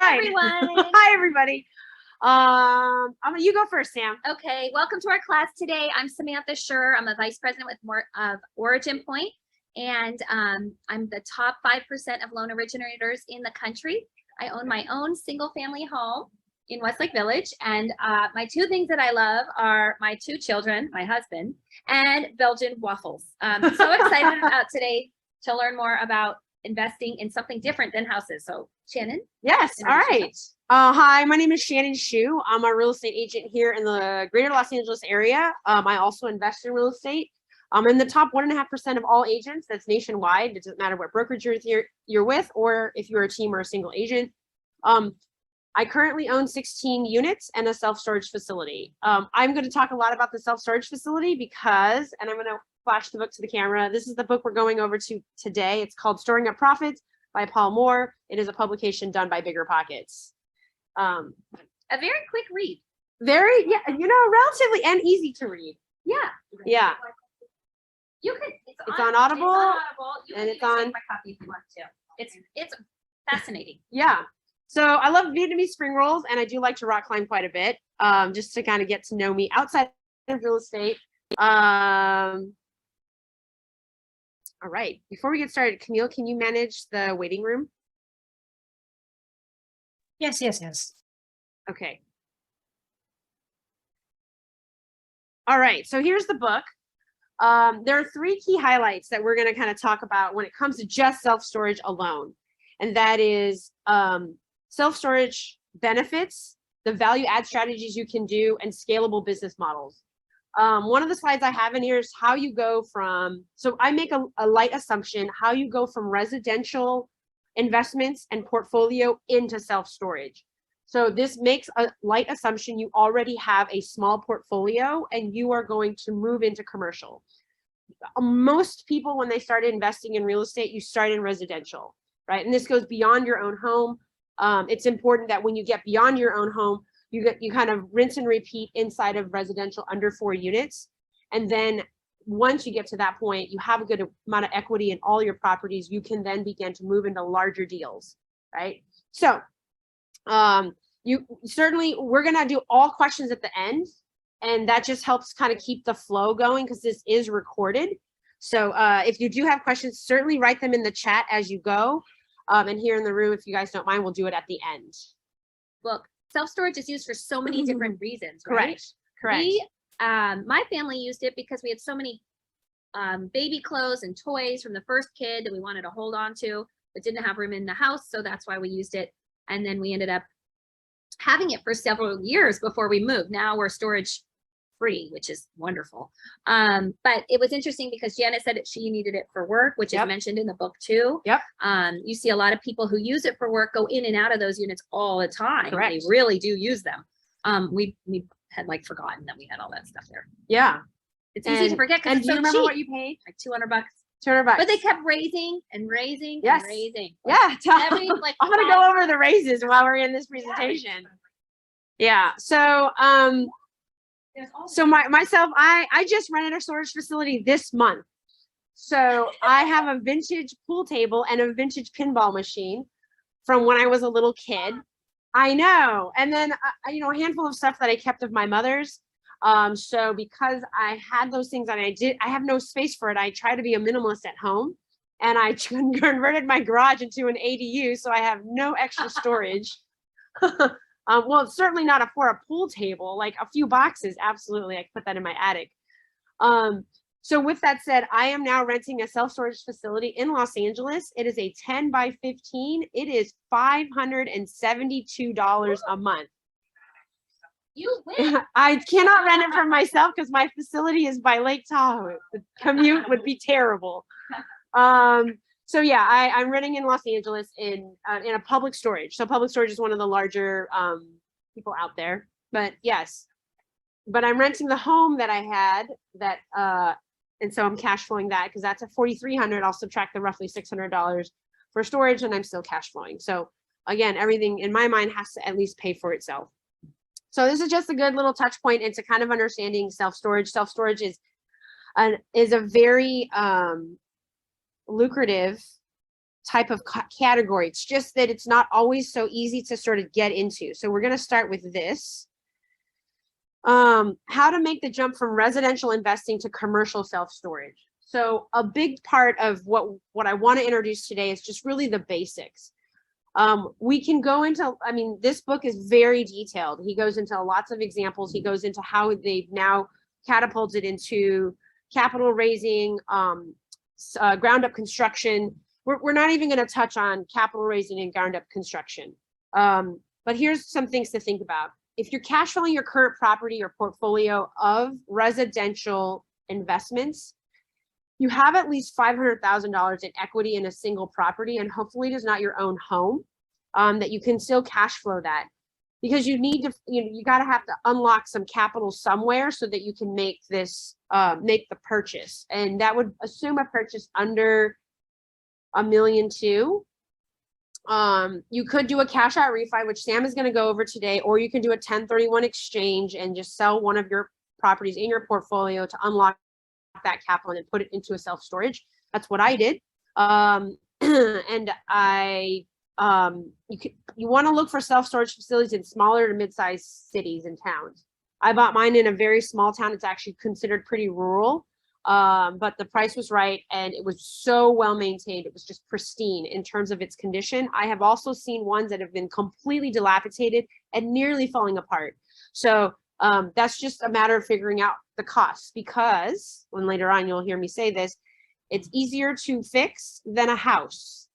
Hi, everyone. Hi, everybody. You go first, Sam. Okay, welcome to our class today. I'm Samantha Shue. I'm a vice president with Origin Point, and I'm the top 5% of loan originators in the country. I own my own single family home in Westlake Village, and my two things that I love are my two children, my husband, and Belgian waffles. So excited about today to learn more about investing in something different than houses. So Shannon? Yes, all right. Hi, my name is Shannon Shue. I'm a real estate agent here in the greater Los Angeles area. I also invest in real estate. I'm in the top 1.5% of all agents. That's nationwide. It doesn't matter what brokerage you're with, or if you're a team or a single agent. I currently own 16 units and a self-storage facility. I'm going to talk a lot about the self-storage facility because, and I'm going to flash the book to the camera. This is the book we're going over to today. It's called Storing Up Profits by Paul Moore. It is a publication done by Bigger Pockets. A very quick read. Very, yeah, relatively and easy to read. Yeah. Yeah. You can. It's on Audible. And it's on my copy if you want to. It's fascinating. Yeah. So I love Vietnamese spring rolls, and I do like to rock climb quite a bit, just to kind of get to know me outside of real estate. All right, before we get started, Camille, can you manage the waiting room? Yes. Okay. All right, so here's the book. There are 3 key highlights that we're going to kind of talk about when it comes to just self-storage alone. And that is self-storage benefits, the value add strategies you can do, and scalable business models. One of the slides I have in here is how you go from, so I make a light assumption, how you go from residential investments and portfolio into self-storage. So this makes a light assumption you already have a small portfolio and you are going to move into commercial. Most people, when they started investing in real estate, you start in residential, right? And this goes beyond your own home. It's important that when you get beyond your own home, you kind of rinse and repeat inside of residential under 4 units. And then once you get to that point, you have a good amount of equity in all your properties, you can then begin to move into larger deals, right? So we're going to do all questions at the end, and that just helps kind of keep the flow going because this is recorded. So if you do have questions, certainly write them in the chat as you go. And here in the room, if you guys don't mind, we'll do it at the end. Look, self-storage is used for so many different reasons, right? Correct. My family used it because we had so many baby clothes and toys from the first kid that we wanted to hold on to, but didn't have room in the house. So that's why we used it. And then we ended up having it for several years before we moved. Now we're storage free, which is wonderful. But it was interesting because Janet said that she needed it for work, which is mentioned in the book too. Yep. You see a lot of people who use it for work go in and out of those units all the time. Correct. They really do use them. We had like forgotten that we had all that stuff there. Yeah. It's easy to forget because do you remember what you paid? Like $200. $200. But they kept raising and raising and raising. Like I'm going to go over the raises while we're in this presentation. Yeah. So myself, I just rented a storage facility this month. So I have a vintage pool table and a vintage pinball machine from when I was a little kid. I know. And then, a handful of stuff that I kept of my mother's. So because I had those things and I have no space for it, I try to be a minimalist at home, and I converted my garage into an ADU. So I have no extra storage. Well, it's certainly not for a pool table, like a few boxes. Absolutely. I could put that in my attic. So with that said, I am now renting a self-storage facility in Los Angeles. It is a 10 by 15. It is $572 a month. You win. I cannot rent it for myself because my facility is by Lake Tahoe. The commute would be terrible. So yeah, I'm renting in Los Angeles in a public storage. So public storage is one of the larger people out there. But yes, but I'm renting the home that I had that, and so I'm cash flowing that because that's a $4,300. I'll subtract the roughly $600 for storage, and I'm still cash flowing. So again, everything in my mind has to at least pay for itself. So this is just a good little touch point into kind of understanding self-storage. Self-storage is a very lucrative type of category. It's just that it's not always so easy to sort of get into. So we're going to start with this. How to make the jump from residential investing to commercial self-storage. So a big part of what I want to introduce today is just really the basics. We can go into, I mean, this book is very detailed. He goes into lots of examples. He goes into how they've now catapulted into capital raising, ground up construction. We're not even going to touch on capital raising and ground up construction. But here's some things to think about. If you're cash flowing your current property or portfolio of residential investments, you have at least $500,000 in equity in a single property, and hopefully it is not your own home, that you can still cash flow that, because you need to, you got to have to unlock some capital somewhere so that you can make this, make the purchase. And that would assume a purchase under $1.2 million. You could do a cash out refi, which Sam is going to go over today, or you can do a 1031 exchange and just sell one of your properties in your portfolio to unlock that capital and put it into a self-storage. That's what I did. And you want to look for self-storage facilities in smaller to mid-sized cities and towns. I bought mine in a very small town. It's actually considered pretty rural. But the price was right, and it was so well maintained. It was just pristine in terms of its condition. I have also seen ones that have been completely dilapidated and nearly falling apart. So that's just a matter of figuring out the costs, because when later on you'll hear me say this, it's easier to fix than a house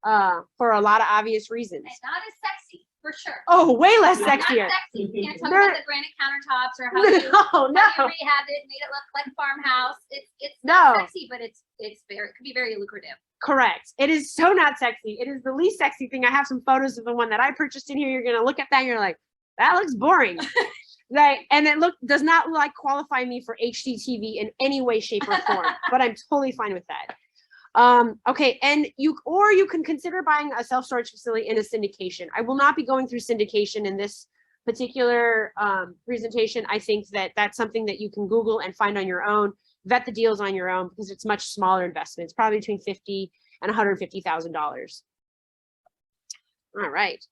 for a lot of obvious reasons. And not as sexy, for sure. Oh, way less Not sexier. sexy. You can't talk about the granite countertops or how you, No, how no. you rehab it, made it look like a farmhouse. It's No. not sexy, but it could be very lucrative. Correct. It is so not sexy. It is the least sexy thing. I have some photos of the one that I purchased in here. You're gonna look at that and you're like, that looks boring. Like, and it does not like qualify me for HDTV in any way, shape, or form. But I'm totally fine with that. Okay, and you can consider buying a self-storage facility in a syndication. I will not be going through syndication in this particular presentation. I think that that's something that you can Google and find on your own, vet the deals on your own, because it's much smaller investments, probably between $50,000 and $150,000. All right.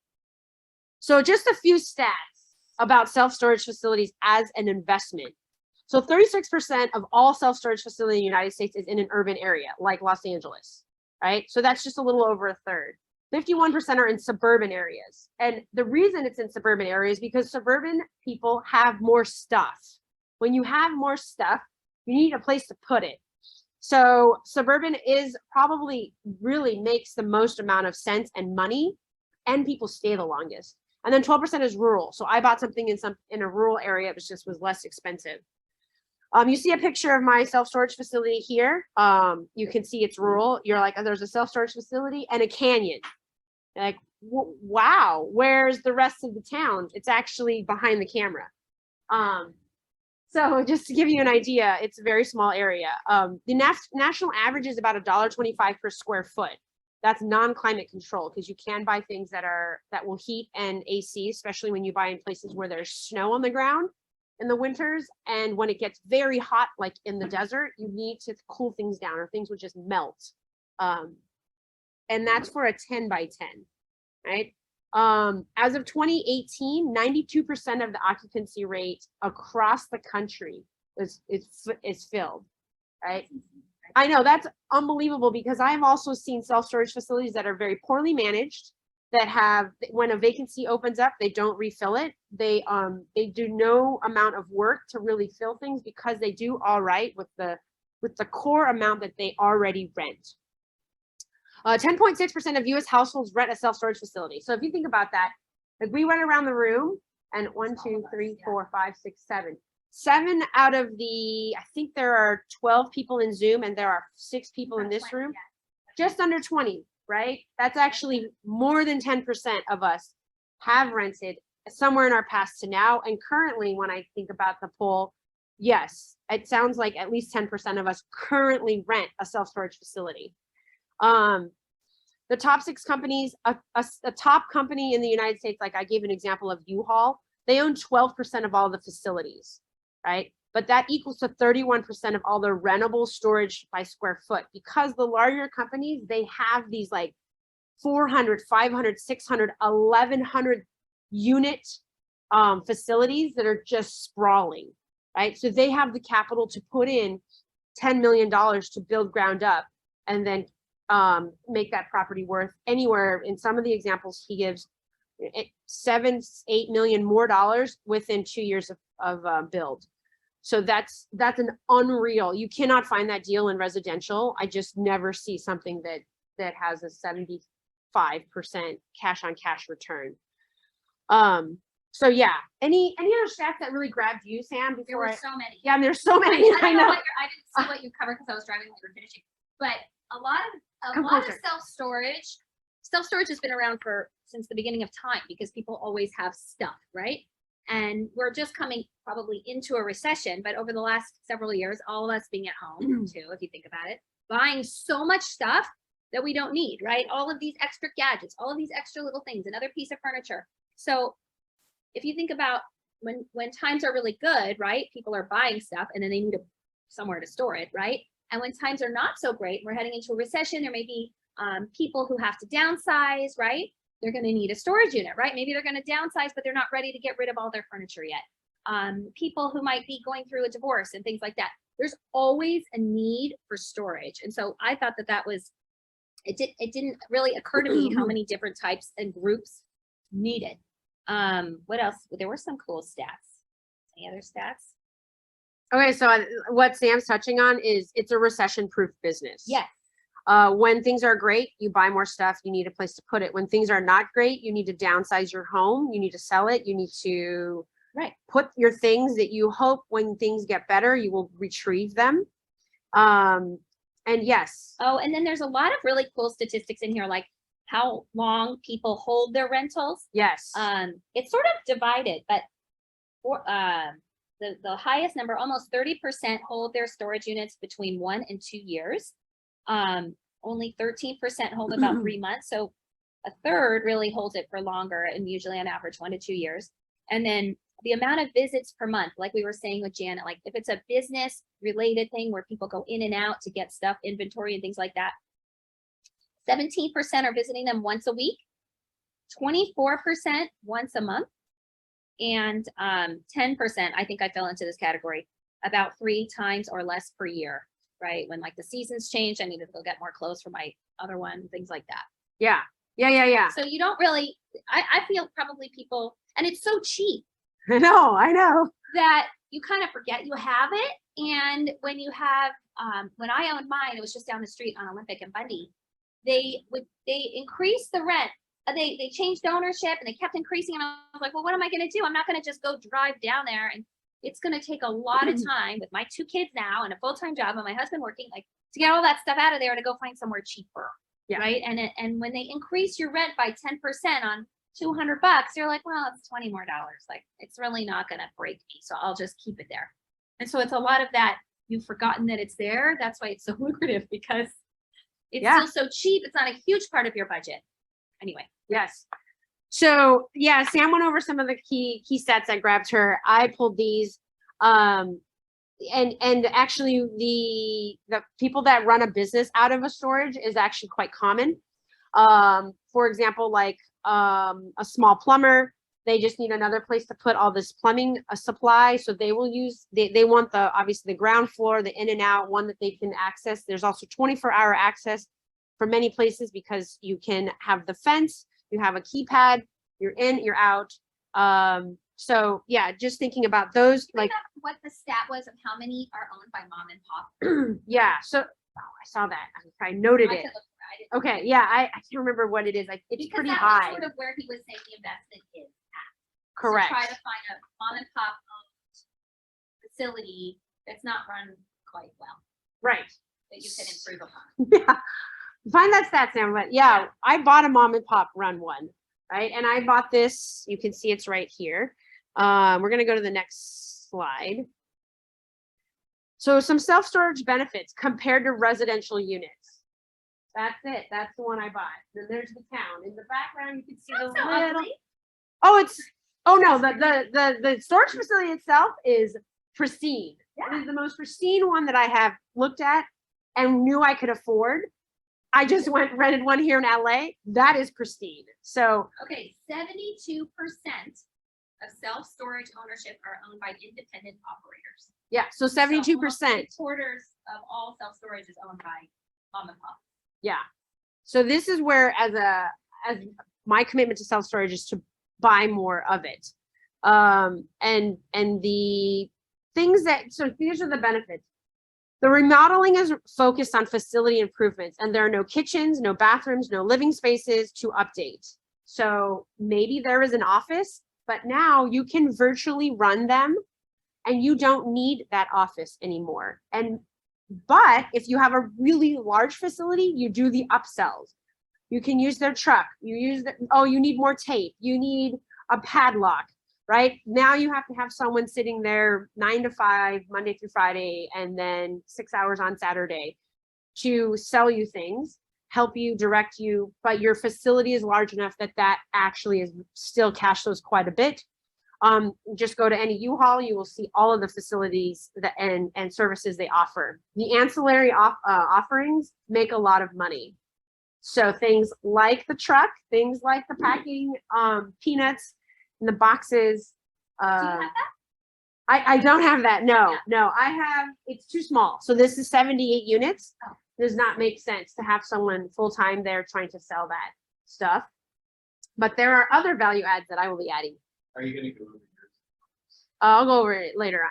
So just a few stats about self-storage facilities as an investment. So 36% of all self-storage facilities in the United States is in an urban area like Los Angeles, right? So that's just a little over a third. 51% are in suburban areas. And the reason it's in suburban areas is because suburban people have more stuff. When you have more stuff, you need a place to put it. So suburban is probably really makes the most amount of sense and money, and people stay the longest. And then 12% is rural. So I bought something in a rural area, it was less expensive. You see a picture of my self-storage facility here. You can see it's rural. You're like, oh, there's a self-storage facility and a canyon. You're like, wow, where's the rest of the town? It's actually behind the camera. So just to give you an idea, it's a very small area. The national average is about $1.25 per square foot. That's non-climate control, because you can buy things that will heat and AC, especially when you buy in places where there's snow on the ground in the winters. And when it gets very hot, like in the desert, you need to cool things down or things would just melt. And that's for a 10 by 10, right? As of 2018, 92% of the occupancy rate across the country is filled, right? I know that's unbelievable, because I've also seen self-storage facilities that are very poorly managed, that have, when a vacancy opens up, they don't refill it. They do no amount of work to really fill things, because they do all right with the core amount that they already rent. 10.6% of US households rent a self-storage facility. So if you think about that, if we went around the room and 1, 2, 3, 4, 5, 6, 7 out of the, I think there are 12 people in Zoom and there are 6 people in this room, just under 20, right? That's actually more than 10% of us have rented somewhere in our past to now. And currently, when I think about the poll, yes, it sounds like at least 10% of us currently rent a self-storage facility. The top 6 companies, a top company in the United States, like I gave an example of U-Haul, they own 12% of all the facilities, right? but that equals to 31% of all the rentable storage by square foot, because the larger companies, they have these like 400, 500, 600, 1,100 unit facilities that are just sprawling, right? So they have the capital to put in $10 million to build ground up and then make that property worth anywhere, in some of the examples he gives, $7-8 million more dollars within 2 years of build. So that's an unreal. You cannot find that deal in residential. I just never see something that has a 75% cash on cash return. So yeah, any other stats that really grabbed you, Sam? There were so many. Yeah, and there's so many. I know. I didn't see what you covered because I was driving when you were finishing. But a lot of self-storage has been around since the beginning of time, because people always have stuff, right? And we're just coming probably into a recession, but over the last several years, all of us being at home too, if you think about it, buying so much stuff that we don't need, right? All of these extra gadgets, all of these extra little things, another piece of furniture. So if you think about when times are really good, right? People are buying stuff and then they need somewhere to store it, right? And when times are not so great, we're heading into a recession, there may be people who have to downsize, right? They're going to need a storage unit, right? Maybe they're going to downsize, but they're not ready to get rid of all their furniture yet. People who might be going through a divorce and things like that. There's always a need for storage. And so I thought that was, it didn't really occur to me how many different types and groups needed. What else? There were some cool stats. Any other stats? Okay, so what Sam's touching on is it's a recession-proof business. Yes. When things are great, you buy more stuff, you need a place to put it. When things are not great, you need to downsize your home, you need to sell it, you need to put your things that you hope when things get better, you will retrieve them. And yes. Oh, and then there's a lot of really cool statistics in here, like how long people hold their rentals. Yes. It's sort of divided, but for the highest number, almost 30% hold their storage units between 1 and 2 years. Only 13% hold about 3 months. So a third really holds it for longer, and usually on average 1 to 2 years. And then the amount of visits per month, like we were saying with Janet, like if it's a business related thing where people go in and out to get stuff, inventory and things like that, 17% are visiting them once a week, 24% once a month, and 10%, I think I fell into this category, about 3 times or less per year. Right? When like the seasons change, I needed to go get more clothes for my other one, things like that. Yeah. So you don't really, I feel probably people, and it's so cheap. I know. That you kind of forget you have it. And when you have, when I owned mine, it was just down the street on Olympic and Bundy. They increased the rent. They changed ownership and they kept increasing. And I was like, well, what am I going to do? I'm not going to just go drive down there, and it's going to take a lot of time with my 2 kids now and a full-time job and my husband working, like to get all that stuff out of there to go find somewhere cheaper. Yeah. Right. And when they increase your rent by 10% on $200, you're like, well, it's $20 more. Like it's really not going to break me. So I'll just keep it there. And so it's a lot of that. You've forgotten that it's there. That's why it's so lucrative, because it's still so cheap. It's not a huge part of your budget. Anyway. Yes. So yeah, Sam went over some of the key stats that grabbed her. I pulled these, and actually the people that run a business out of a storage is actually quite common. For example, like a small plumber, they just need another place to put all this plumbing supply. So they will use, they want obviously the ground floor, the in and out one that they can access. There's also 24-hour access for many places, because you can have the fence. You have a keypad, you're in, you're out. So yeah, just thinking about those, like what the stat was of how many are owned by mom and pop. Yeah. So I saw that. I noted it. Okay. Yeah. I can't remember what it is. Like it's pretty high. Sort of where he was saying the investment is at. Correct. So try to find a mom and pop owned facility that's not run quite well. Right. That you can improve upon. Yeah. Find that stat, Sam. But yeah, I bought a mom and pop run one, right? And I bought this. You can see it's right here. We're going to go to the next slide. So some self-storage benefits compared to residential units. That's it. That's the one I bought. Then there's the town. In the background, you can see the little. Oh, no, the storage facility itself is pristine. It is the most pristine one that I have looked at and knew I could afford. I just rented one here in LA. That is pristine. So Okay, 72% of self-storage ownership are owned by independent operators. yeah, so 72%. Quarters of all self-storage is owned by mom and pop. Yeah. So this is where as my commitment to self-storage is to buy more of it. And the things so these are the benefits. The remodeling is focused on facility improvements, and there are no kitchens, no bathrooms, no living spaces to update. So maybe there is an office, but now you can virtually run them and you don't need that office anymore. But if you have a really large facility, you do the upsells. You can use their truck. You need more tape. You need a padlock, right? Now you have to have someone sitting there 9 to 5, Monday through Friday, and then 6 hours on Saturday to sell you things, help you, direct you, but your facility is large enough that actually is still cash flows quite a bit. Just go to any U-Haul, you will see all of the facilities and services they offer. The ancillary offerings make a lot of money. So things like the truck, things like the packing, peanuts in the boxes. Do you have that? I don't have that. No, I have, it's too small. So this is 78 units. Oh. Does not make sense to have someone full-time there trying to sell that stuff. But there are other value adds that I will be adding. Are you going to go over yours? I'll go over it later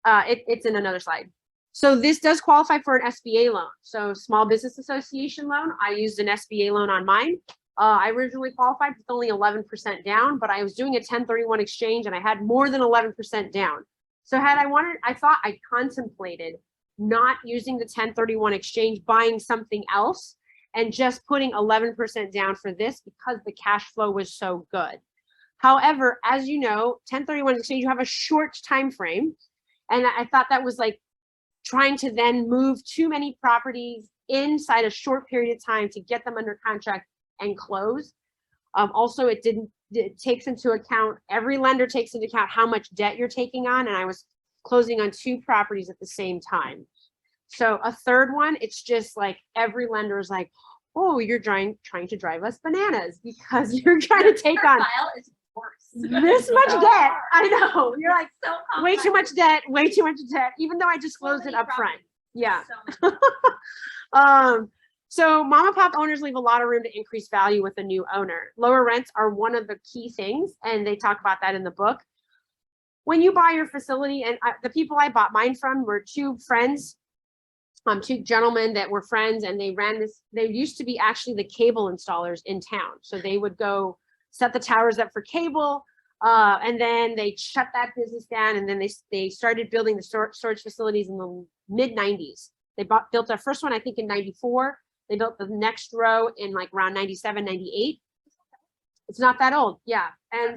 on. It's in another slide. So this does qualify for an SBA loan. So Small Business Association loan. I used an SBA loan on mine. I originally qualified with only 11% down, but I was doing a 1031 exchange and I had more than 11% down. So I contemplated not using the 1031 exchange, buying something else and just putting 11% down for this because the cash flow was so good. However, as you know, 1031 exchange, you have a short time frame. And I thought that was like trying to then move too many properties inside a short period of time to get them under contract and close. Also, it takes into account, every lender takes into account how much debt you're taking on. And I was closing on 2 properties at the same time. So a third one, it's just like every lender is like, oh, you're trying to drive us bananas because you're trying to take on this much debt. I know. You're like, so way too much debt, even though I disclosed it up front. Yeah. So mom and pop owners leave a lot of room to increase value with a new owner. Lower rents are one of the key things, and they talk about that in the book. When you buy your facility, and the people I bought mine from were 2 friends, 2 gentlemen that were friends, and they ran this. They used to be actually the cable installers in town. So they would go set the towers up for cable, and then they shut that business down, and then they started building the storage facilities in the mid-90s. They built their first one, I think, in 94. They built the next row in like around 97, 98. It's not that old. Yeah. And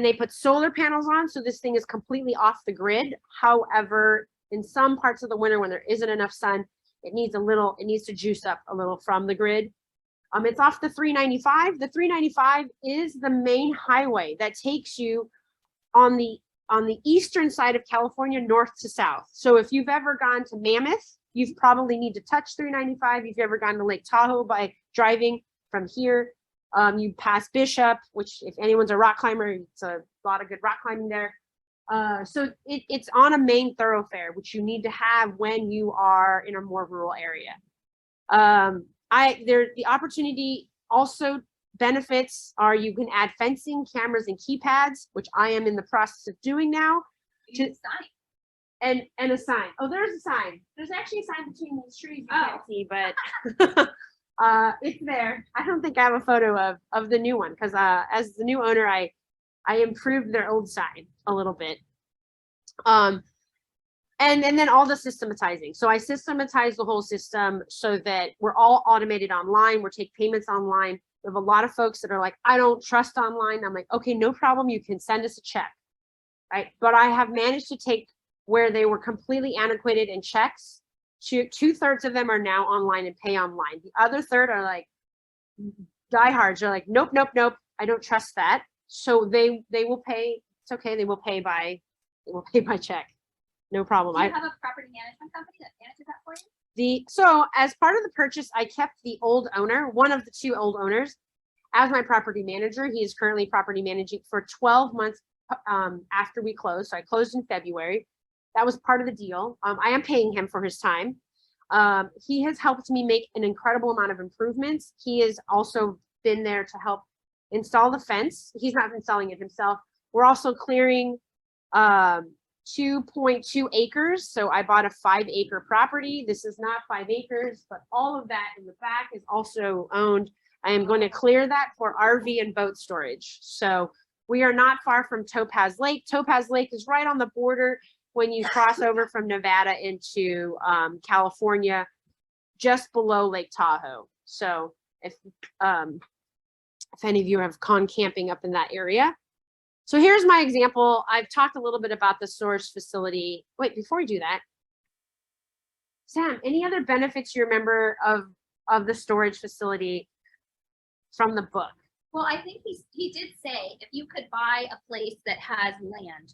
they put solar panels on. So this thing is completely off the grid. However, in some parts of the winter when there isn't enough sun, it needs to juice up a little from the grid. It's off the 395. The 395 is the main highway that takes you on the eastern side of California, north to south. So if you've ever gone to Mammoth, you probably need to touch 395. If you've ever gone to Lake Tahoe by driving from here, you pass Bishop, which if anyone's a rock climber, it's a lot of good rock climbing there. So it's on a main thoroughfare, which you need to have when you are in a more rural area. The opportunity also benefits are you can add fencing, cameras, and keypads, which I am in the process of doing now. And a sign. Oh, there's a sign. There's actually a sign between these trees you can't see, but it's there. I don't think I have a photo of the new one because as the new owner, I improved their old sign a little bit. And then all the systematizing. So I systematize the whole system so that we're all automated online. We're take payments online. We have a lot of folks that are like, I don't trust online. I'm like, okay, no problem. You can send us a check, right? But I have managed to take where they were completely antiquated in checks. 2/3 of them are now online and pay online. The other third are like diehards. They're like, nope. I don't trust that. So they will pay. It's okay. They will pay by check. no problem. Do you have a property management company that manages that for you? So as part of the purchase, I kept the old owner, one of the two old owners, as my property manager. He is currently property managing for 12 months after we closed. So I closed in February. That was part of the deal. I am paying him for his time. He has helped me make an incredible amount of improvements. He has also been there to help install the fence. He's not installing it himself. We're also clearing 2.2 acres. So I bought a 5-acre property. This is not 5 acres, but all of that in the back is also owned. I am going to clear that for RV and boat storage. So we are not far from Topaz Lake. Topaz Lake is right on the border when you cross over from Nevada into California, just below Lake Tahoe. So if any of you have gone camping up in that area. So here's my example. I've talked a little bit about the storage facility. Wait, before we do that, Sam, any other benefits you remember of the storage facility from the book? Well, I think he did say if you could buy a place that has land,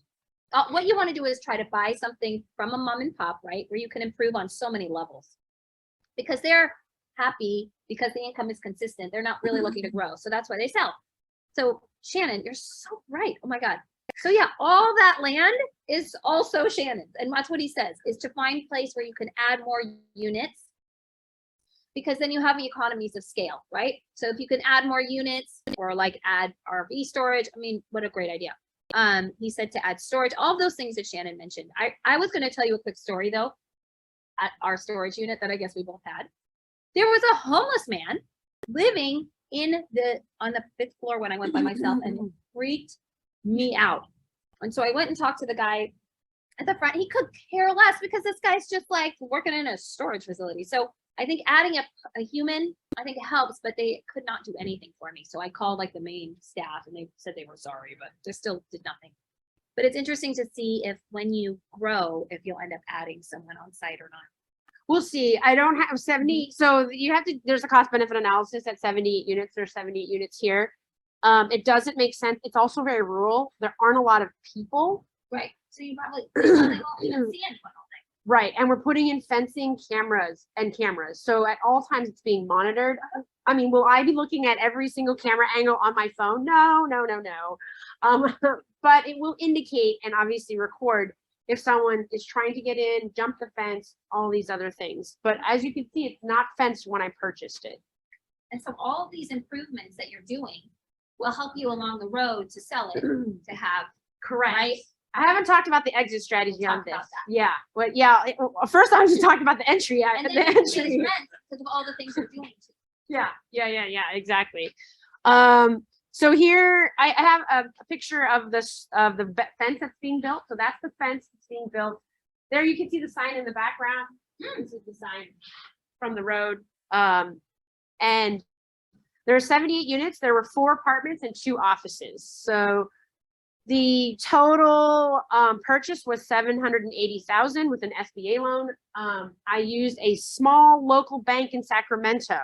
what you want to do is try to buy something from a mom and pop, right? Where you can improve on so many levels because they're happy because the income is consistent. They're not really looking to grow. So that's why they sell. So Shannon, you're so right. Oh my God. So yeah, all that land is also Shannon's. And that's what he says is to find a place where you can add more units because then you have the economies of scale, right? So if you can add more units or like add RV storage, I mean, what a great idea. He said to add storage, all of those things that Shannon mentioned. I was going to tell you a quick story though, at our storage unit that I guess we both had. There was a homeless man living on the 5th floor when I went by myself and it freaked me out. And so I went and talked to the guy at the front. He could care less because this guy's just like working in a storage facility. So I think adding a human, I think it helps, but they could not do anything for me. So I called like the main staff and they said they were sorry, but they still did nothing. But it's interesting to see if when you grow, if you'll end up adding someone on site or not. We'll see. I don't have 70. So you have to, there's a cost benefit analysis at 78 units. There's 78 units here. It doesn't make sense. It's also very rural. There aren't a lot of people. Right. So you probably won't even see anyone all day. Right. And we're putting in fencing cameras. So at all times it's being monitored. I mean, will I be looking at every single camera angle on my phone? No. But it will indicate and obviously record if someone is trying to get in, jump the fence, all these other things. But as you can see, it's not fenced when I purchased it. And so all of these improvements that you're doing will help you along the road to sell it, to have, correct. Right? I haven't talked about the exit strategy on this. About that. Yeah, but yeah, first I was just talking about the entry. And then you can get rent because of all the things you're doing. Yeah, exactly. So here I have a picture of this the fence that's being built. So that's the fence that's being built. There you can see the sign in the background. This is the sign from the road. And there are 78 units. There were 4 apartments and 2 offices. So the total purchase was $780,000 with an SBA loan. I used a small local bank in Sacramento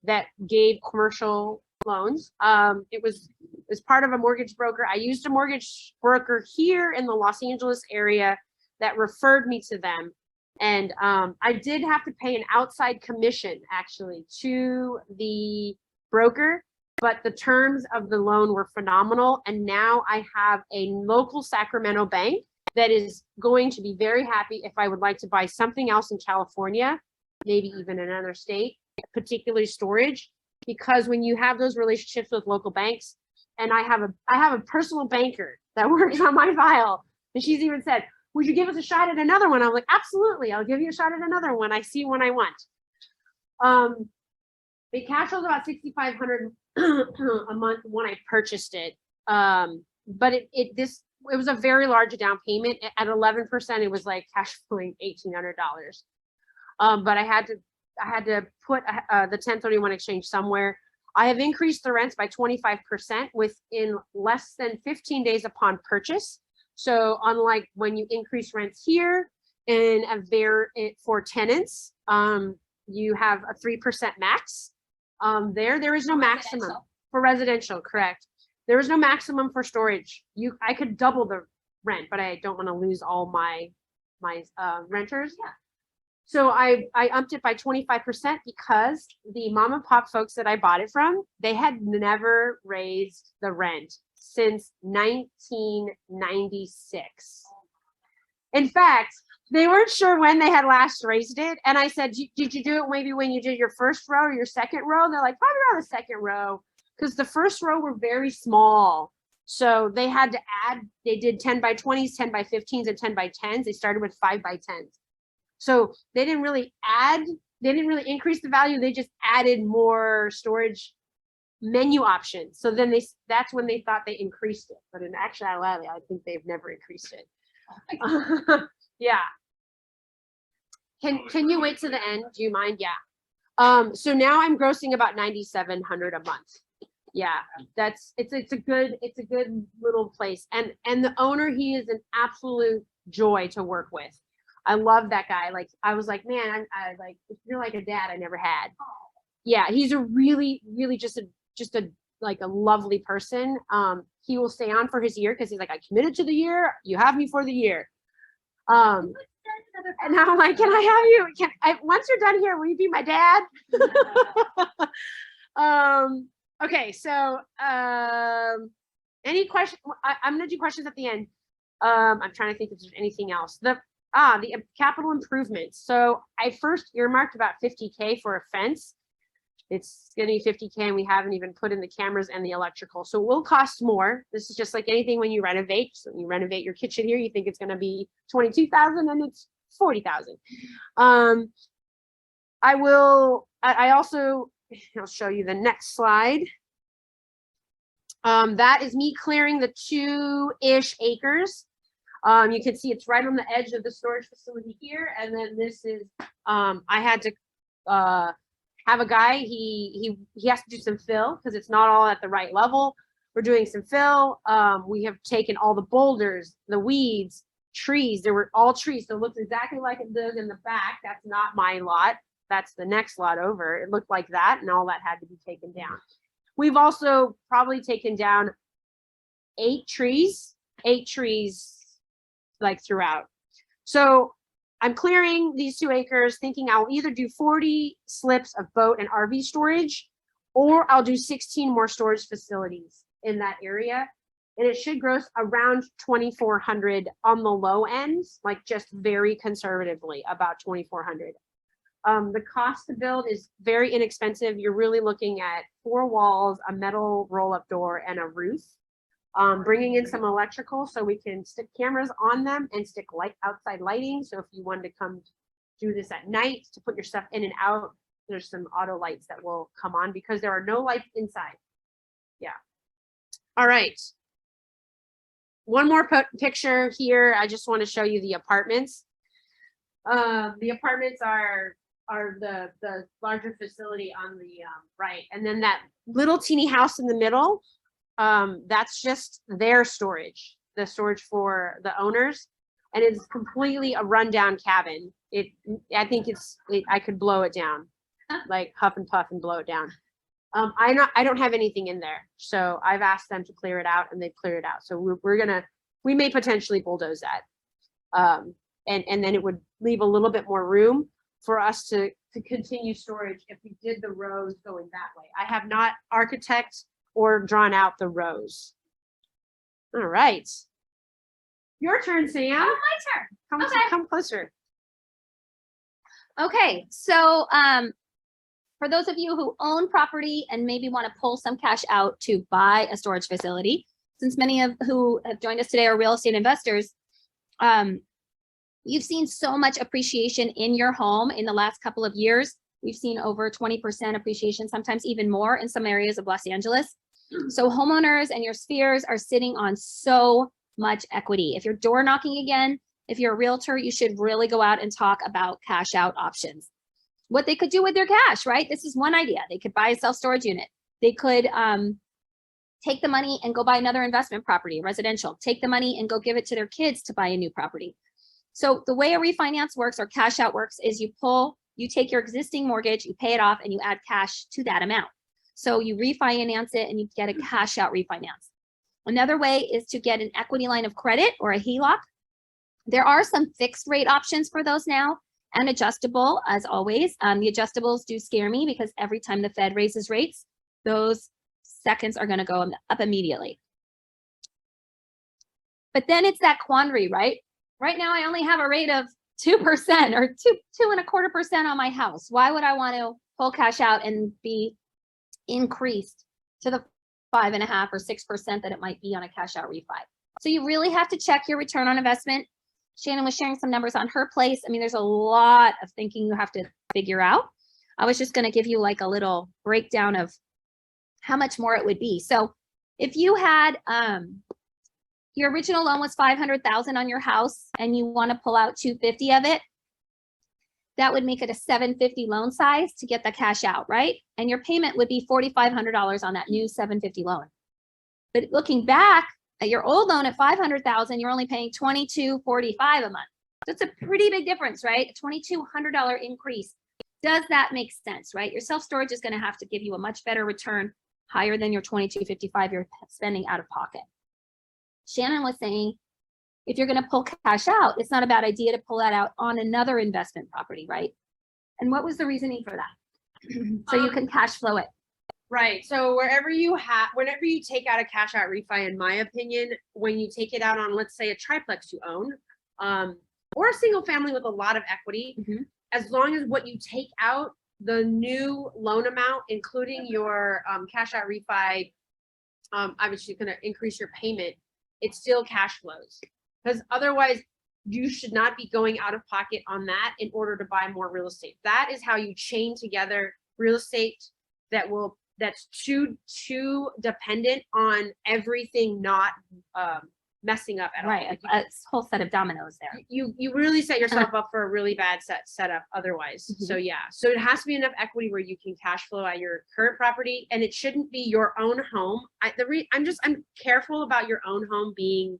that gave commercial loans. It was part of a mortgage broker. I used a mortgage broker here in the Los Angeles area that referred me to them. And I did have to pay an outside commission actually to the broker, but the terms of the loan were phenomenal. And now I have a local Sacramento bank that is going to be very happy if I would like to buy something else in California, maybe even another state, particularly storage. Because when you have those relationships with local banks, and I have a personal banker that works on my file, and she's even said, would you give us a shot at another one? I'm like, absolutely, I'll give you a shot at another one. I see one I want. The cash was about $6,500 a month when I purchased it. But it was a very large down payment. At 11%, it was like cash flowing $1,800. But I had to put the 1031 exchange somewhere. I have increased the rents by 25% within less than 15 days upon purchase. So unlike when you increase rents here in for tenants, you have a 3% max. There is no maximum for residential, correct. There is no maximum for storage. I could double the rent, but I don't want to lose all my renters. Yeah. So I upped it by 25% because the mom and pop folks that I bought it from, they had never raised the rent since 1996. In fact, they weren't sure when they had last raised it. And I said, did you do it maybe when you did your first row or your second row? And they're like, probably around the second row, because the first row were very small. So they had to add, they did 10 by 20s, 10 by 15s, and 10 by 10s. They started with 5 by 10s. So they didn't really increase the value. They just added more storage menu options. So then that's when they thought they increased it. But in actuality, I think they've never increased it. Yeah. Can you wait to the end? Do you mind? Yeah. So now I'm grossing about $9,700 a month. Yeah, it's a good little place. And the owner, he is an absolute joy to work with. I love that guy. Like, I was like, man, I like, you're like a dad I never had. Yeah, he's a really just a like a lovely person. He will stay on for his year because he's like, I committed to the year. You have me for the year. And now I'm like, can I have you? Once you're done here, will you be my dad? Okay, so any question? I'm gonna do questions at the end. I'm trying to think if there's anything else. The capital improvements. So I first earmarked about 50K for a fence. It's gonna be 50K, and we haven't even put in the cameras and the electrical. So it will cost more. This is just like anything when you renovate. So when you renovate your kitchen here, you think it's gonna be 22,000 and it's 40,000. I'll show you the next slide. That is me clearing the 2-ish acres. You can see it's right on the edge of the storage facility here. And then this is, I had to have a guy, he has to do some fill because it's not all at the right level. We're doing some fill. We have taken all the boulders, the weeds, trees. There were all trees. So it looks exactly like it does in the back. That's not my lot. That's the next lot over. It looked like that, and all that had to be taken down. We've also probably taken down 8 trees like throughout. So I'm clearing these 2 acres thinking I'll either do 40 slips of boat and RV storage, or I'll do 16 more storage facilities in that area. And it should gross around 2,400 on the low end, like just very conservatively, about 2,400. The cost to build is very inexpensive. You're really looking at 4 walls, a metal roll-up door, and a roof. Bringing in some electrical so we can stick cameras on them and stick outside lighting. So if you wanted to come do this at night to put your stuff in and out, there's some auto lights that will come on because there are no lights inside. Yeah. All right. One more picture here. I just want to show you the apartments. The apartments are the larger facility on the right, and then that little teeny house in the middle, that's just their storage, the storage for the owners, and it's completely a rundown cabin. I think I could blow it down, like huff and puff and blow it down. I don't have anything in there, so I've asked them to clear it out, and they've cleared it out. So we may potentially bulldoze that, and then it would leave a little bit more room for us to continue storage if we did the rows going that way. I have not architect or drawn out the rows. All right. Your turn, Sam. Oh, my turn. Come closer. Okay, so for those of you who own property and maybe want to pull some cash out to buy a storage facility, since many of who have joined us today are real estate investors, you've seen so much appreciation in your home in the last couple of years. We've seen over 20% appreciation, sometimes even more in some areas of Los Angeles. So homeowners and your spheres are sitting on so much equity. If you're door knocking again, if you're a realtor, you should really go out and talk about cash out options. What they could do with their cash, right? This is one idea. They could buy a self-storage unit. They could take the money and go buy another investment property, residential. Take the money and go give it to their kids to buy a new property. So the way a refinance works or cash out works is you take your existing mortgage, you pay it off, and you add cash to that amount. So you refinance it and you get a cash out refinance. Another way is to get an equity line of credit or a HELOC. There are some fixed rate options for those now and adjustable as always. The adjustables do scare me because every time the Fed raises rates, those seconds are going to go up immediately. But then it's that quandary, right? Right now, I only have a rate of 2% or 2.25% on my house. Why would I want to pull cash out and be increased to the 5.5 or 6% that it might be on a cash out refi? So you really have to check your return on investment. Shannon was sharing some numbers on her place. I mean, there's a lot of thinking you have to figure out. I was just going to give you like a little breakdown of how much more it would be. So if you had your original loan was $500,000 on your house and you want to pull out $250 of it, that would make it a $750 loan size to get the cash out, right? And your payment would be $4,500 on that new $750 loan. But looking back at your old loan at $500,000, you're only paying $2,245 a month. So it's a pretty big difference, right? A $2,200 increase. Does that make sense, right? Your self-storage is going to have to give you a much better return, higher than your $2,255 you're spending out of pocket. Shannon was saying, if you're going to pull cash out, it's not a bad idea to pull that out on another investment property, right? And what was the reasoning for that? So you can cash flow it. Right. So whenever you take out a cash out refi, in my opinion, when you take it out on, let's say, a triplex you own, or a single family with a lot of equity, as long as what you take out, the new loan amount, including your cash out refi, obviously going to increase your payment, it still cash flows. Because otherwise, you should not be going out of pocket on that in order to buy more real estate. That is how you chain together real estate that's too dependent on everything not messing up at all. Right, a whole set of dominoes there. You really set yourself up for a really bad setup otherwise. So yeah, so it has to be enough equity where you can cash flow at your current property, and it shouldn't be your own home. I'm careful about your own home being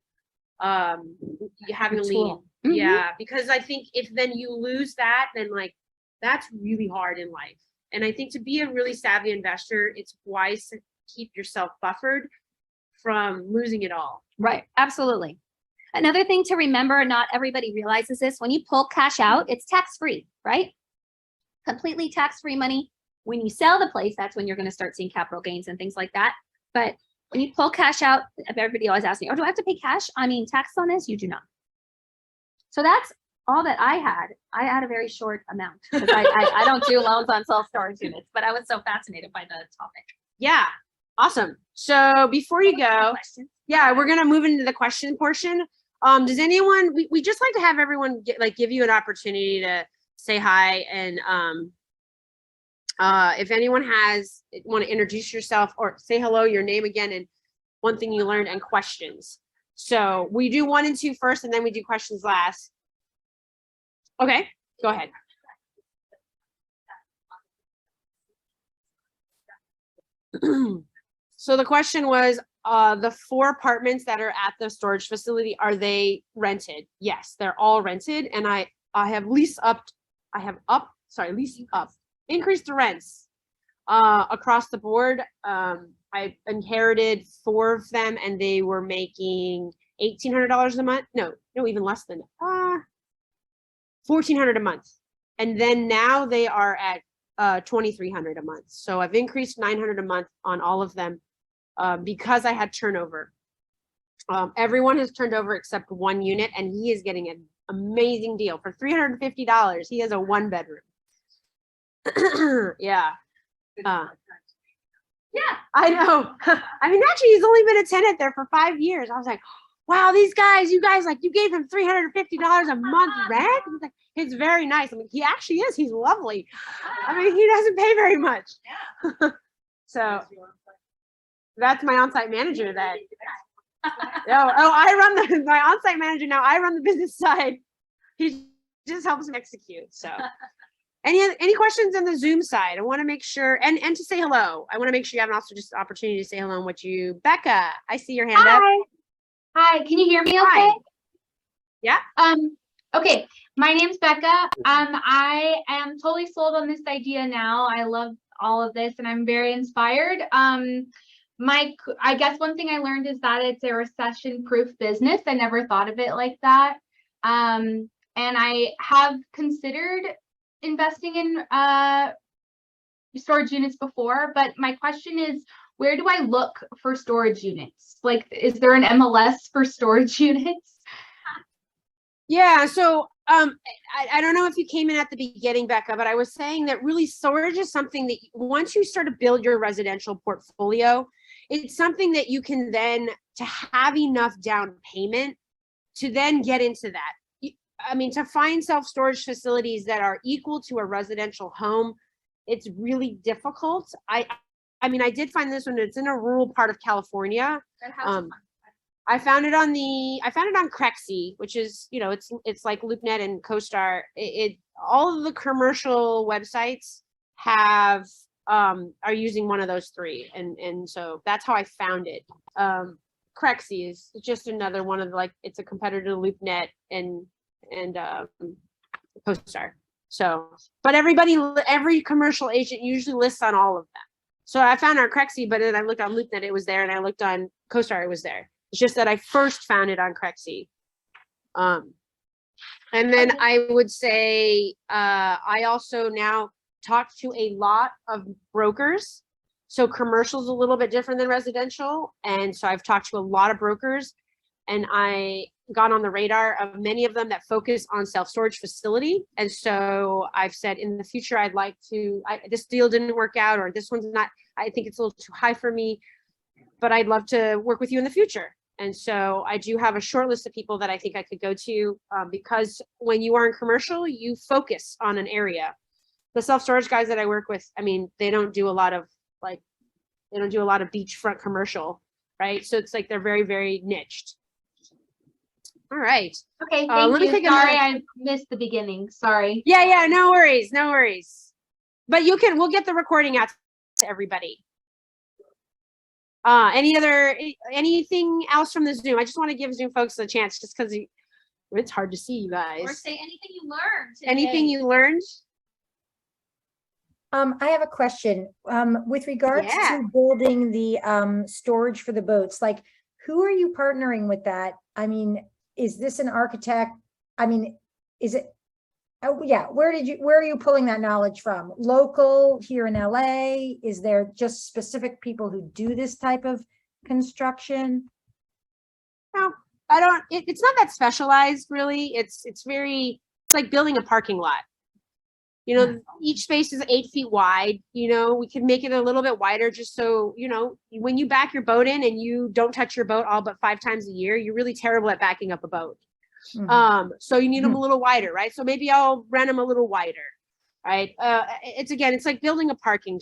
having a lien. Yeah, because I think if then you lose that, then like that's really hard in life. And I think to be a really savvy investor, it's wise to keep yourself buffered from losing it all. Right, absolutely. Another thing to remember, not everybody realizes this, when you pull cash out, it's tax-free, right? Completely tax-free money. When you sell the place, that's when you're going to start seeing capital gains and things like that. But when you pull cash out, everybody always asks me, oh, do I have to pay tax on this? You do not. So that's all that I had. I had a very short amount because I don't do loans on self-storage units, but I was so fascinated by the topic. Yeah, awesome. So before you go, yeah, we're going to move into the question portion. Does anyone, we just like to have everyone give you an opportunity to say hi, and if anyone want to introduce yourself or say hello, your name again, and one thing you learned, and questions. So we do 1 and 2 first, and then we do questions last. Okay, go ahead. So the question was, the 4 apartments that are at the storage facility, are they rented? Yes, they're all rented, and I have increased the rents across the board. I inherited 4 of them, and they were making $1,800 a month. No, even less than $1,400 a month, and then now they are at $2,300 a month. So I've increased $900 a month on all of them because I had turnover. Everyone has turned over except 1 unit, and he is getting an amazing deal for $350. He has a 1-bedroom. Yeah. Yeah, I know. I mean, actually, he's only been a tenant there for 5 years. I was like, wow, you guys, you gave him $350 a month rent? He's like, it's very nice. I mean, he actually is. He's lovely. I mean, he doesn't pay very much. So that's my on-site manager that. I run my on-site manager now. I run the business side. He just helps me execute. So. Any questions on the Zoom side? I want to make sure, and to say hello. I want to make sure you have also just opportunity to say hello and what you, Becca, I see your hand up. Hi, can you hear me okay? Hi. Yeah. Okay, my name's Becca. I am totally sold on this idea now. I love all of this and I'm very inspired. I guess one thing I learned is that it's a recession-proof business. I never thought of it like that. And I have considered investing in storage units before, but my question is, where do I look for storage units? Like, is there an MLS for storage units? Yeah, so I don't know if you came in at the beginning, Becca, but I was saying that really storage is something that once you start to build your residential portfolio, it's something that you can then, to have enough down payment to then get into that. I mean, to find self-storage facilities that are equal to a residential home, it's really difficult. I mean, I did find this one. It's in a rural part of California. I found it on Crexy, which is, you know, it's like LoopNet and CoStar. All of the commercial websites have are using one of those three, and so that's how I found it. Crexy is just another one of it's a competitor to LoopNet and CoStar. So, but every commercial agent usually lists on all of them. So I found our Crexy, but then I looked on LoopNet, it was there, and I looked on CoStar, it was there. It's just that I first found it on Crexy. And then I would say I also now talk to a lot of brokers. So commercial is a little bit different than residential. And so I've talked to a lot of brokers, and I got on the radar of many of them that focus on self-storage facility. And so I've said in the future, I'd like to, this deal didn't work out, or this one's not, I think it's a little too high for me, but I'd love to work with you in the future. And so I do have a short list of people that I think I could go to, because when you are in commercial, you focus on an area. The self-storage guys that I work with, I mean, they don't do a lot of beachfront commercial, right? So it's like they're very, very niched. All right. Okay, let me thank you. take Sorry, another- I missed the beginning. Sorry. Yeah, no worries, no worries. But we'll get the recording out to everybody. Anything else from the Zoom? I just want to give Zoom folks a chance, just because it's hard to see you guys. Or say anything you learned today. Anything you learned? I have a question. With regards Yeah. to building the storage for the boats, like, who are you partnering with that? I mean, is this an architect? I mean, is it? Oh, yeah. Where are you pulling that knowledge from? Local here in LA? Is there just specific people who do this type of construction? No, I don't. It's not that specialized, really. It's like building a parking lot. You know, each space is 8 feet wide. You know, we can make it a little bit wider, just so, you know, when you back your boat in and you don't touch your boat all but 5 times a year, you're really terrible at backing up a boat. So you need them a little wider, right? So maybe I'll rent them a little wider, right? It's like building a parking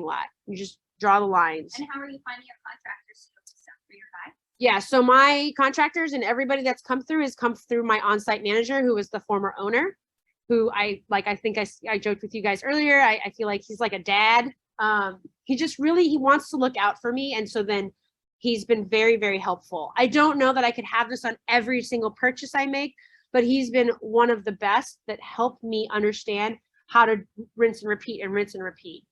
lot. You just draw the lines. And how are you finding your contractors to do stuff for your guy? Yeah, so my contractors and everybody that's come through has come through my on-site manager, who was the former owner, who I think I joked with you guys earlier. I feel like he's like a dad. He wants to look out for me. And so then he's been very, very helpful. I don't know that I could have this on every single purchase I make, but he's been one of the best that helped me understand how to rinse and repeat and rinse and repeat.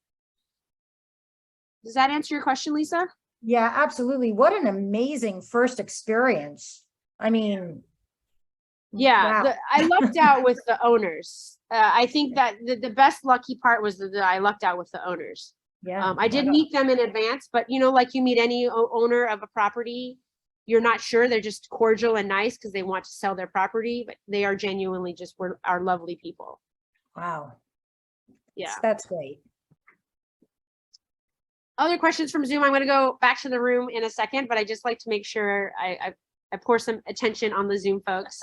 Does that answer your question, Lisa? Yeah, absolutely. What an amazing first experience. I mean, yeah, wow. I lucked out with the owners. I think that the best lucky part was that I lucked out with the owners. Yeah. I did meet them in advance, but you know, like you meet any owner of a property, you're not sure. They're just cordial and nice because they want to sell their property, but they are genuinely are lovely people. Wow. Yeah. That's great. Other questions from Zoom? I'm going to go back to the room in a second, but I just like to make sure I pour some attention on the Zoom folks.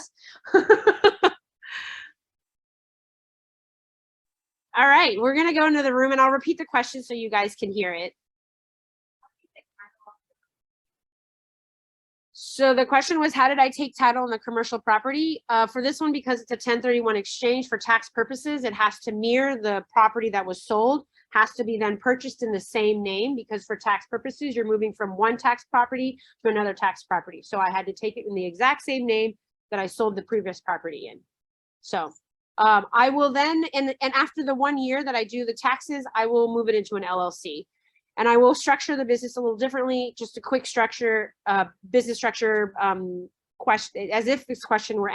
All right, we're going to go into the room and I'll repeat the question so you guys can hear it. So the question was, how did I take title on the commercial property? For this one, because it's a 1031 exchange for tax purposes, it has to mirror the property that was sold, has to be then purchased in the same name, because for tax purposes, you're moving from one tax property to another tax property. So I had to take it in the exact same name that I sold the previous property in. So I will then, and after the 1 year that I do the taxes, I will move it into an LLC. And I will structure the business a little differently, just a quick structure, business structure, question, as if this question were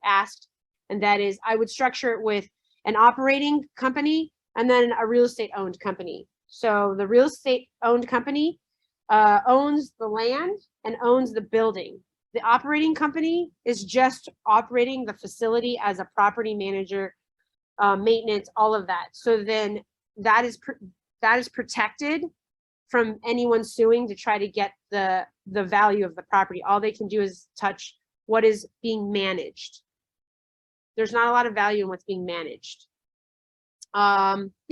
asked, and that is, I would structure it with an operating company and then a real estate owned company. So the real estate owned company owns the land and owns the building. The operating company is just operating the facility as a property manager, maintenance, all of that. So then that is protected from anyone suing to try to get the value of the property. All they can do is touch what is being managed. There's not a lot of value in what's being managed.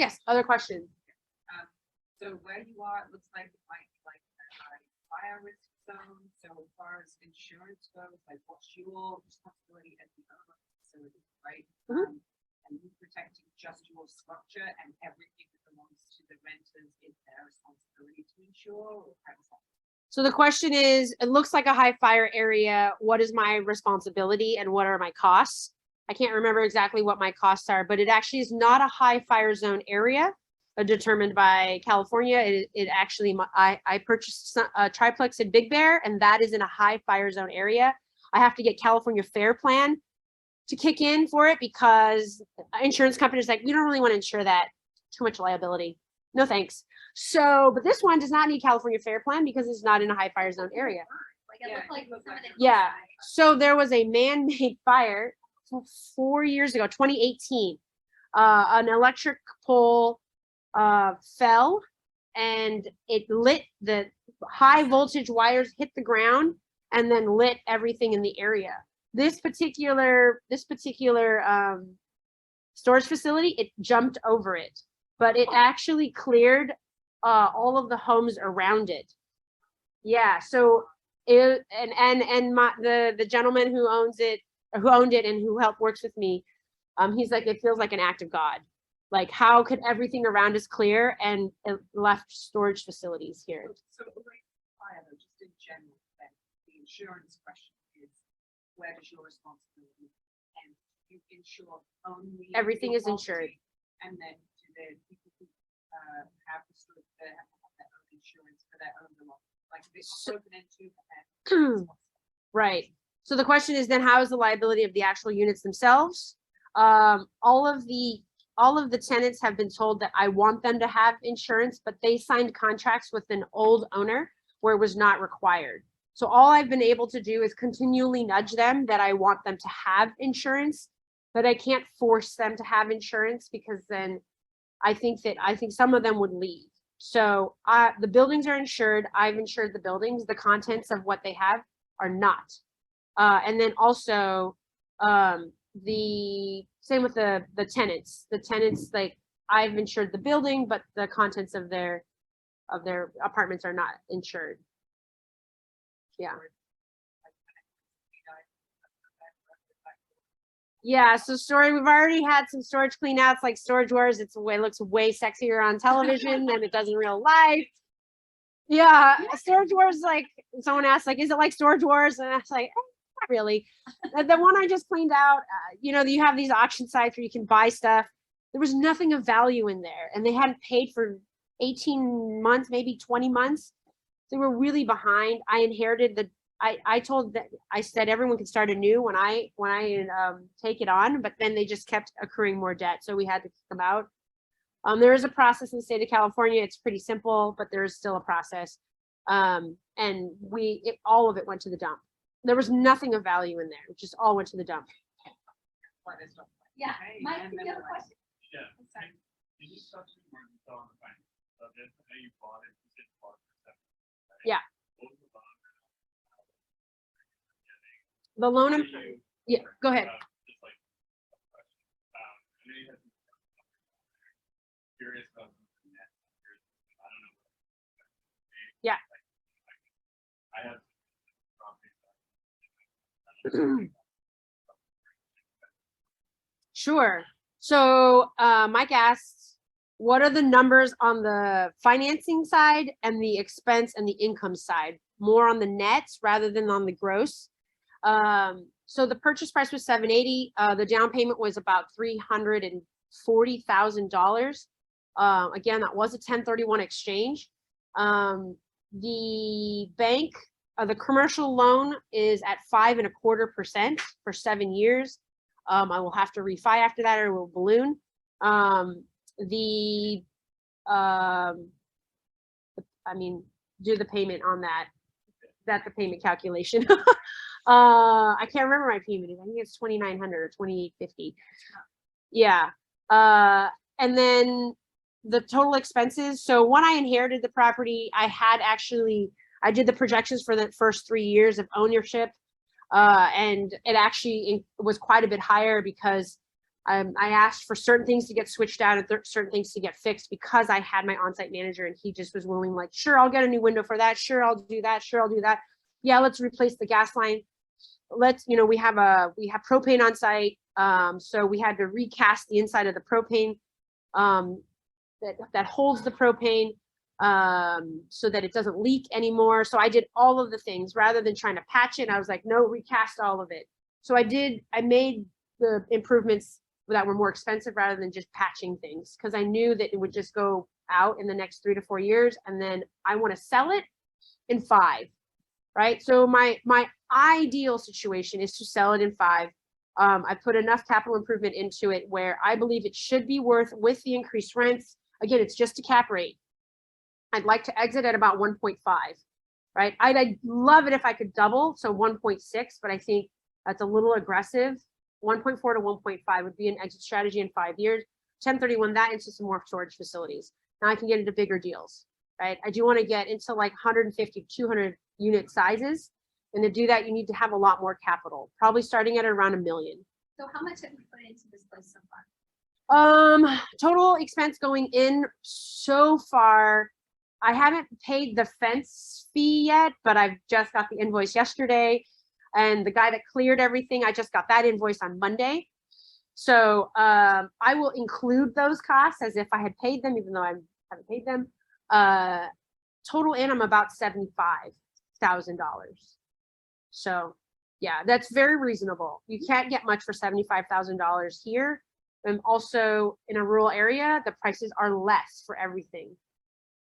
Yes, other questions? So where you are, it looks like it might be like a fire risk zone. So as far as insurance goes, like what's your responsibility as the owner of the facility, right? And you protecting just your structure and everything that belongs to the renters is their responsibility to insure? Or how does that work? So the question is, it looks like a high fire area. What is my responsibility and what are my costs? I can't remember exactly what my costs are, but it actually is not a high fire zone area determined by California. It actually, I purchased a triplex in Big Bear, and that is in a high fire zone area. I have to get California Fair Plan to kick in for it because insurance companies like, we don't really want to insure that. Too much liability. No thanks. So, but this one does not need California Fair Plan because it's not in a high fire zone area. Like it looked like some of the Yeah. hillside. So there was a man-made fire 4 years ago, 2018. An electric pole fell and it lit, the high voltage wires hit the ground and then lit everything in the area. This particular storage facility, it jumped over it, but it actually cleared all of the homes around it. Yeah, so it, the gentleman who owns it, who owned it and who works with me, he's like, it feels like an act of God. Like, how could everything around us clear and it left storage facilities here? So like fire, though, just in general, then the insurance question is, where does your responsibility end? You insure only Everything your is insured. property, and then do the people who have the sort of have their own insurance for their own belongings, like if it's broken into and Right. So the question is then, how is the liability of the actual units themselves? All of the tenants have been told that I want them to have insurance, but they signed contracts with an old owner where it was not required. So all I've been able to do is continually nudge them that I want them to have insurance, but I can't force them to have insurance because then I think some of them would leave. So the buildings are insured. I've insured the buildings. The contents of what they have are not. And then also the same with the tenants. The tenants, like, I've insured the building, but the contents of their apartments are not insured. Yeah. Yeah, so storage, we've already had some storage clean outs, like Storage Wars. It looks way sexier on television than it does in real life. Yeah, Storage Wars, like, someone asked, like, is it like Storage Wars? And I was like, not really. The one I just cleaned out, you have these auction sites where you can buy stuff. There was nothing of value in there, and they hadn't paid for 18 months, maybe 20 months. They were really behind. I inherited I said everyone could start anew when I take it on, but then they just kept accruing more debt, so we had to kick them out. There is a process in the state of California. It's pretty simple, but there is still a process. And all of it went to the dump. There was nothing of value in there. It just all went to the dump. Yeah, Mike, do you have a question? Yeah. You just touched on more detail on the finance of it. I know you bought it. You did bought it. Yeah. What was the bond? The loan, yeah, go ahead. Just like a question. I know you had some curious about the net. I don't know. Yeah. I have Sure. So Mike asks, what are the numbers on the financing side and the expense and the income side? More on the nets rather than on the gross. So the purchase price was $780. The down payment was about $340,000. Again, that was a 1031 exchange. The bank The commercial loan is at 5.25% for 7 years. I will have to refi after that or it will balloon. Do the payment on that. That's the payment calculation. I can't remember my payment. I think it's $2,900 or $2,850. Yeah. And then the total expenses. So when I inherited the property, I did the projections for the first 3 years of ownership. And it actually was quite a bit higher because I asked for certain things to get switched out and certain things to get fixed because I had my on-site manager and he just was willing, like, sure, I'll get a new window for that. Sure, I'll do that. Sure, I'll do that. Yeah, let's replace the gas line. We have propane on site. So we had to recast the inside of the propane that holds the propane so that it doesn't leak anymore. So I did all of the things rather than trying to patch it. I was like, no, recast all of it. So I made the improvements that were more expensive rather than just patching things because I knew that it would just go out in the next 3 to 4 years. And then I want to sell it in 5, right? So my ideal situation is to sell it in 5. I put enough capital improvement into it where I believe it should be worth with the increased rents. Again, it's just a cap rate. I'd like to exit at about 1.5, right? I'd love it if I could double, so 1.6, but I think that's a little aggressive. 1.4 to 1.5 would be an exit strategy in 5 years. 1031 that into some more storage facilities. Now I can get into bigger deals, right? I do want to get into like 150, 200 unit sizes. And to do that, you need to have a lot more capital, probably starting at around $1 million. So how much have you put into this place so far? Total expense going in so far, I haven't paid the fence fee yet, but I've just got the invoice yesterday. And the guy that cleared everything, I just got that invoice on Monday. So I will include those costs as if I had paid them, even though I haven't paid them. Total in, I'm about $75,000. So yeah, that's very reasonable. You can't get much for $75,000 here. And also in a rural area, the prices are less for everything.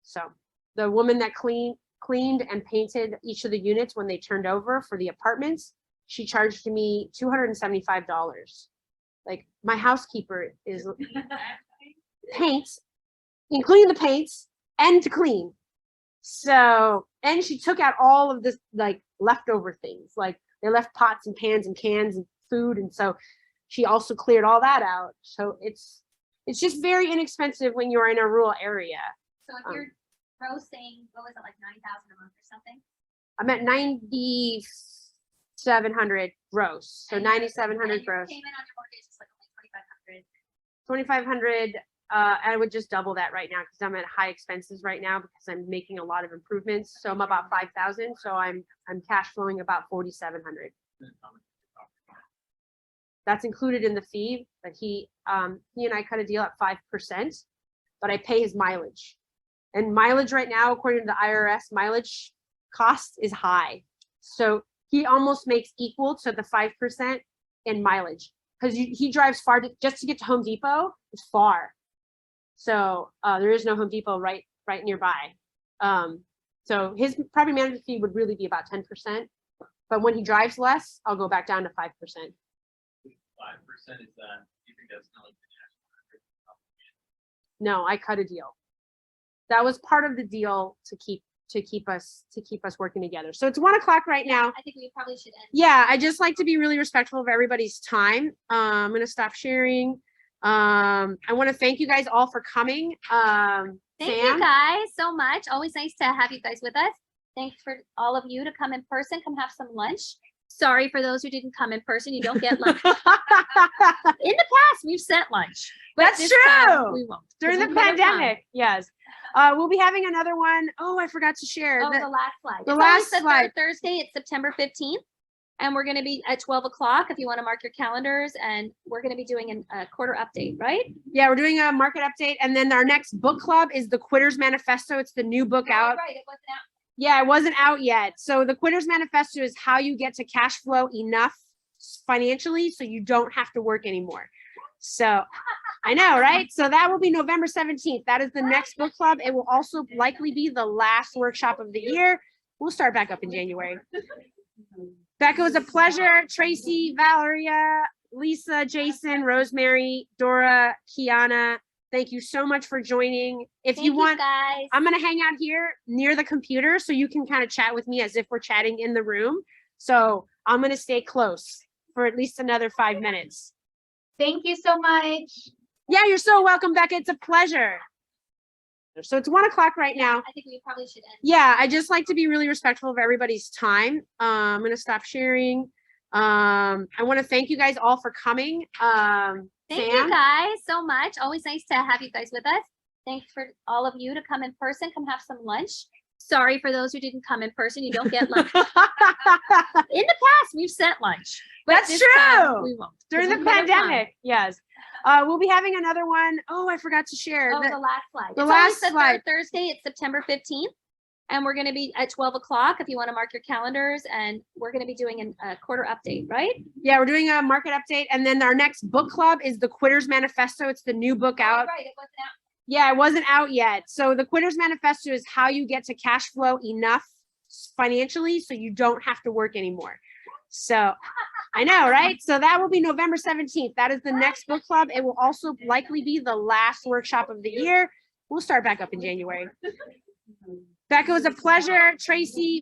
So the woman that cleaned and painted each of the units when they turned over for the apartments, she charged me $275. Like my housekeeper is paints, including the paints and to clean. So, and she took out all of this like leftover things, like they left pots and pans and cans and food. And so she also cleared all that out. So it's just very inexpensive when you're in a rural area. So if you're grossing, what was it, like 9,000 a month or something? I'm at 9,700 gross. So And 9,700 your gross. payment on your mortgage is like only 2,500. I would just double that right now because I'm at high expenses right now because I'm making a lot of improvements. So I'm about 5,000. So I'm cash flowing about 4,700. That's included in the fee, but he and I cut a deal at 5%, but I pay his mileage. And mileage right now, according to the IRS, mileage cost is high. So he almost makes equal to the 5% in mileage because he drives far just to get to Home Depot. It's far. So there is no Home Depot right nearby. So his property management fee would really be about 10%. But when he drives less, I'll go back down to 5%. 5% is that, you think that's not like the national? No, I cut a deal. That was part of the deal to keep us working together. So it's 1 o'clock right now. I think we probably should end. Yeah, I just like to be really respectful of everybody's time. I'm gonna stop sharing. I want to thank you guys all for coming. Thank Sam? you guys so much. Always nice to have you guys with us. Thanks for all of you to come in person, come have some lunch. Sorry for those who didn't come in person. You don't get lunch. In the past, we've sent lunch. But That's this time true. we won't. During the We've never come. pandemic, yes. We'll be having another one. Oh, I forgot to share. Oh, the last slide. the It's last always the slide. third Thursday. It's September 15th. And we're going to be at 12 o'clock if you want to mark your calendars. And we're going to be doing a quarter update, right? Yeah, we're doing a market update. And then our next book club is the Quitters Manifesto. It's the new book Oh, out. right. It wasn't out. Yeah, it wasn't out yet. So the Quitters Manifesto is how you get to cash flow enough financially so you don't have to work anymore. So I know, right? So that will be November 17th. That is the next book club. It will also likely be the last workshop of the year. We'll start back up in January. Becca, it was a pleasure. Tracy, Valeria, Lisa, Jason, Rosemary, Dora, Kiana, thank you so much for joining. If Thank you want, guys. I'm going to hang out here near the computer so you can kind of chat with me as if we're chatting in the room. So I'm going to stay close for at least another 5 minutes. Thank you so much. Yeah, you're so welcome, Becca. It's a pleasure. So it's 1 o'clock right now. I think we probably should end. Yeah, I just like to be really respectful of everybody's time. I'm going to stop sharing. I want to thank you guys all for coming. Thank Sam? you guys so much. Always nice to have you guys with us. Thanks for all of you to come in person, come have some lunch. Sorry for those who didn't come in person. You don't get lunch. In the past, we've sent lunch. But That's this time true. We won't. During the We've never come. pandemic, yes. We'll be having another one. Oh, I forgot to share. Oh, The- the last slide. the It's last always the slide. third Thursday. It's September 15th. And we're going to be at 12 o'clock if you want to mark your calendars. And we're going to be doing a quarter update, right? Yeah, we're doing a market update. And then our next book club is the Quitters Manifesto. It's the new book out. Oh, right. It wasn't out. Yeah, it wasn't out yet. So the Quitters Manifesto is how you get to cash flow enough financially so you don't have to work anymore. So I know, right? So that will be November 17th. That is the next book club. It will also likely be the last workshop of the year. We'll start back up in January. Becca, it was a pleasure. Tracy,